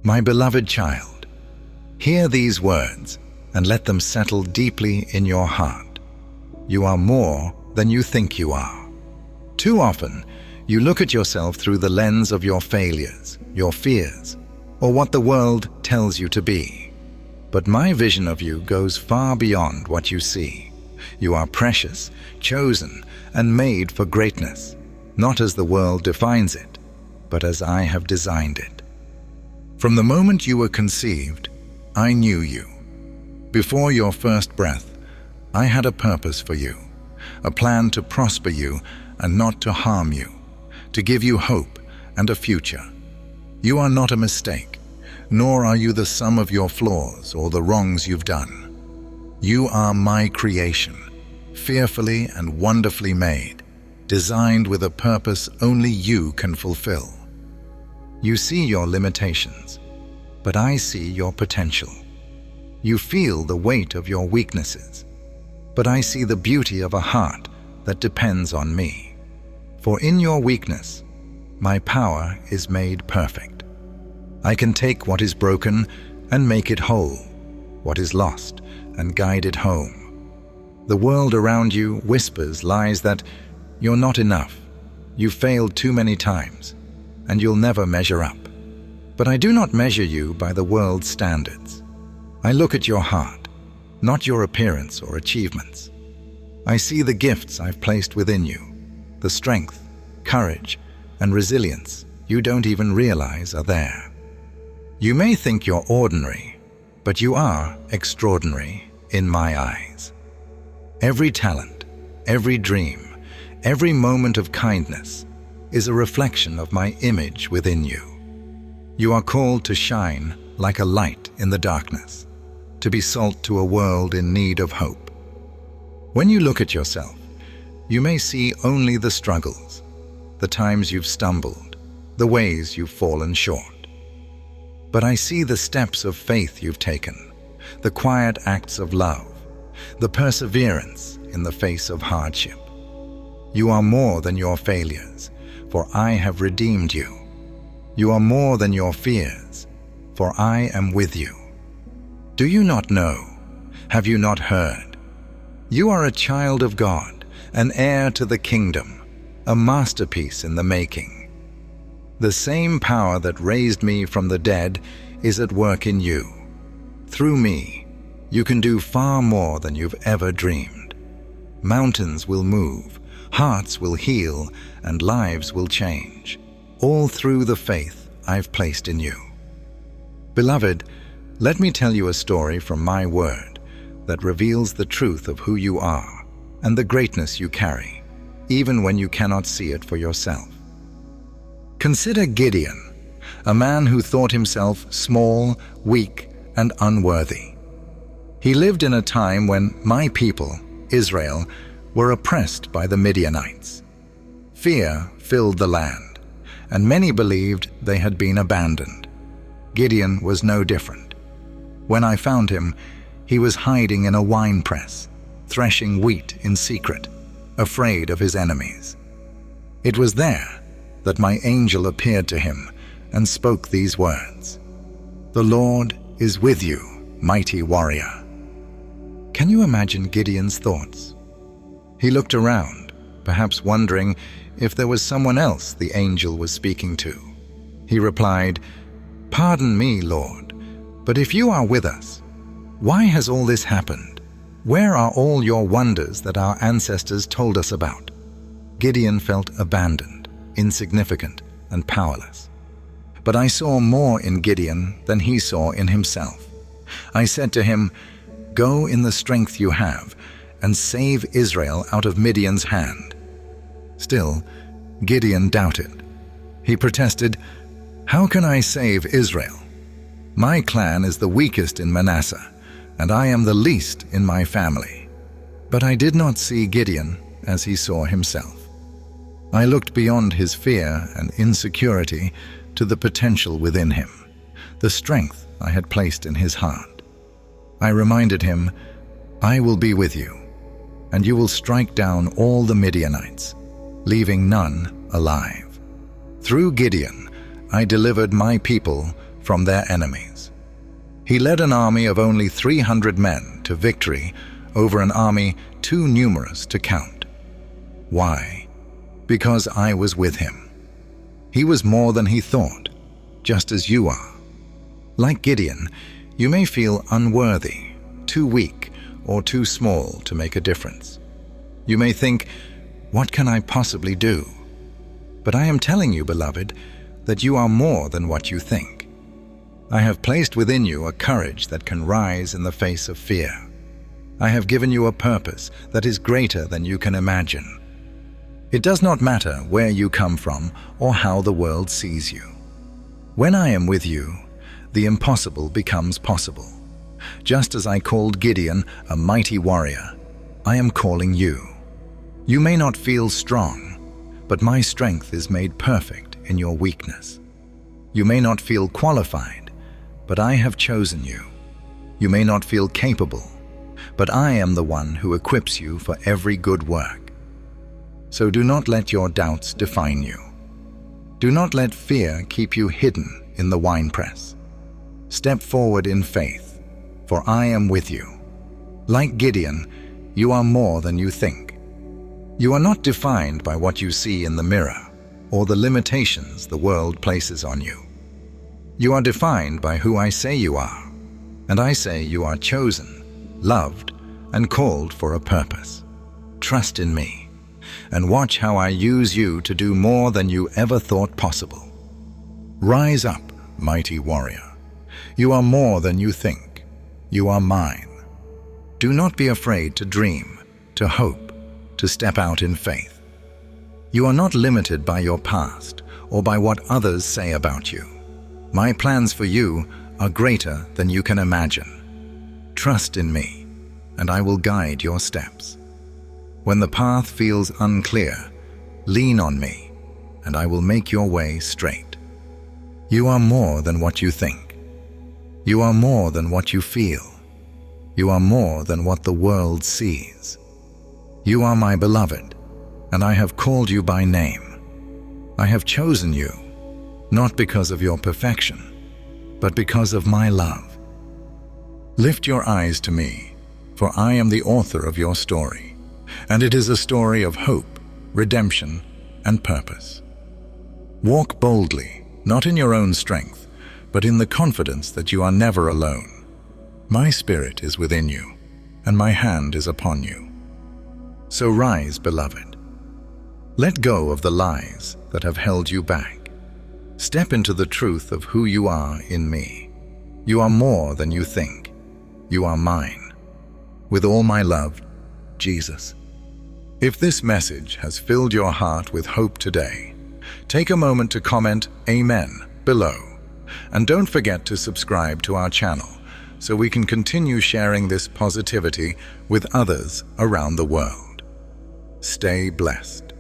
My beloved child, hear these words and let them settle deeply in your heart. You are more than you think you are. Too often, you look at yourself through the lens of your failures, your fears, or what the world tells you to be. But my vision of you goes far beyond what you see. You are precious, chosen, and made for greatness, not as the world defines it, but as I have designed it. From the moment you were conceived, I knew you. Before your first breath, I had a purpose for you, a plan to prosper you and not to harm you, to give you hope and a future. You are not a mistake, nor are you the sum of your flaws or the wrongs you've done. You are my creation, fearfully and wonderfully made, designed with a purpose only you can fulfill. You see your limitations, but I see your potential. You feel the weight of your weaknesses, but I see the beauty of a heart that depends on me. For in your weakness, my power is made perfect. I can take what is broken and make it whole, what is lost and guide it home. The world around you whispers lies that you're not enough, you've failed too many times, and you'll never measure up. But I do not measure you by the world's standards. I look at your heart, not your appearance or achievements. I see the gifts I've placed within you, the strength, courage, and resilience you don't even realize are there. You may think you're ordinary, but you are extraordinary in my eyes. Every talent, every dream, every moment of kindness is a reflection of my image within you. You are called to shine like a light in the darkness, to be salt to a world in need of hope. When you look at yourself, you may see only the struggles, the times you've stumbled, the ways you've fallen short. But I see the steps of faith you've taken, the quiet acts of love, the perseverance in the face of hardship. You are more than your failures, for I have redeemed you. You are more than your fears, for I am with you. Do you not know? Have you not heard? You are a child of God, an heir to the kingdom, a masterpiece in the making. The same power that raised me from the dead is at work in you. Through me, you can do far more than you've ever dreamed. Mountains will move, hearts will heal, and lives will change, all through the faith I've placed in you. Beloved, let me tell you a story from my word that reveals the truth of who you are and the greatness you carry, even when you cannot see it for yourself. Consider Gideon, a man who thought himself small, weak, and unworthy. He lived in a time when my people, Israel, were oppressed by the Midianites. Fear filled the land, and many believed they had been abandoned. Gideon was no different. When I found him, he was hiding in a wine press, threshing wheat in secret, afraid of his enemies. It was there that my angel appeared to him and spoke these words: "The Lord is with you, mighty warrior." Can you imagine Gideon's thoughts? He looked around, perhaps wondering if there was someone else the angel was speaking to. He replied, "Pardon me, Lord, but if you are with us, why has all this happened? Where are all your wonders that our ancestors told us about?" Gideon felt abandoned, insignificant, and powerless. But I saw more in Gideon than he saw in himself. I said to him, "Go in the strength you have, and save Israel out of Midian's hand." Still, Gideon doubted. He protested, "How can I save Israel? My clan is the weakest in Manasseh, and I am the least in my family." But I did not see Gideon as he saw himself. I looked beyond his fear and insecurity to the potential within him, the strength I had placed in his heart. I reminded him, "I will be with you, and you will strike down all the Midianites, leaving none alive." Through Gideon, I delivered my people from their enemies. He led an army of only 300 men to victory over an army too numerous to count. Why? Because I was with him. He was more than he thought, just as you are. Like Gideon, you may feel unworthy, too weak, or too small to make a difference. You may think, what can I possibly do? But I am telling you, beloved, that you are more than what you think. I have placed within you a courage that can rise in the face of fear. I have given you a purpose that is greater than you can imagine. It does not matter where you come from or how the world sees you. When I am with you, the impossible becomes possible. Just as I called Gideon a mighty warrior, I am calling you. You may not feel strong, but my strength is made perfect in your weakness. You may not feel qualified, but I have chosen you. You may not feel capable, but I am the one who equips you for every good work. So do not let your doubts define you. Do not let fear keep you hidden in the winepress. Step forward in faith, for I am with you. Like Gideon, you are more than you think. You are not defined by what you see in the mirror or the limitations the world places on you. You are defined by who I say you are, and I say you are chosen, loved, and called for a purpose. Trust in me, and watch how I use you to do more than you ever thought possible. Rise up, mighty warrior. You are more than you think. You are mine. Do not be afraid to dream, to hope, to step out in faith. You are not limited by your past or by what others say about you. My plans for you are greater than you can imagine. Trust in me, and I will guide your steps. When the path feels unclear, lean on me, and I will make your way straight. You are more than what you think. You are more than what you feel. You are more than what the world sees. You are my beloved, and I have called you by name. I have chosen you, not because of your perfection, but because of my love. Lift your eyes to me, for I am the author of your story, and it is a story of hope, redemption, and purpose. Walk boldly, not in your own strength, but in the confidence that you are never alone. My spirit is within you, and my hand is upon you. So rise, beloved. Let go of the lies that have held you back. Step into the truth of who you are in me. You are more than you think. You are mine. With all my love, Jesus. If this message has filled your heart with hope today, take a moment to comment Amen below. And don't forget to subscribe to our channel so we can continue sharing this positivity with others around the world. Stay blessed.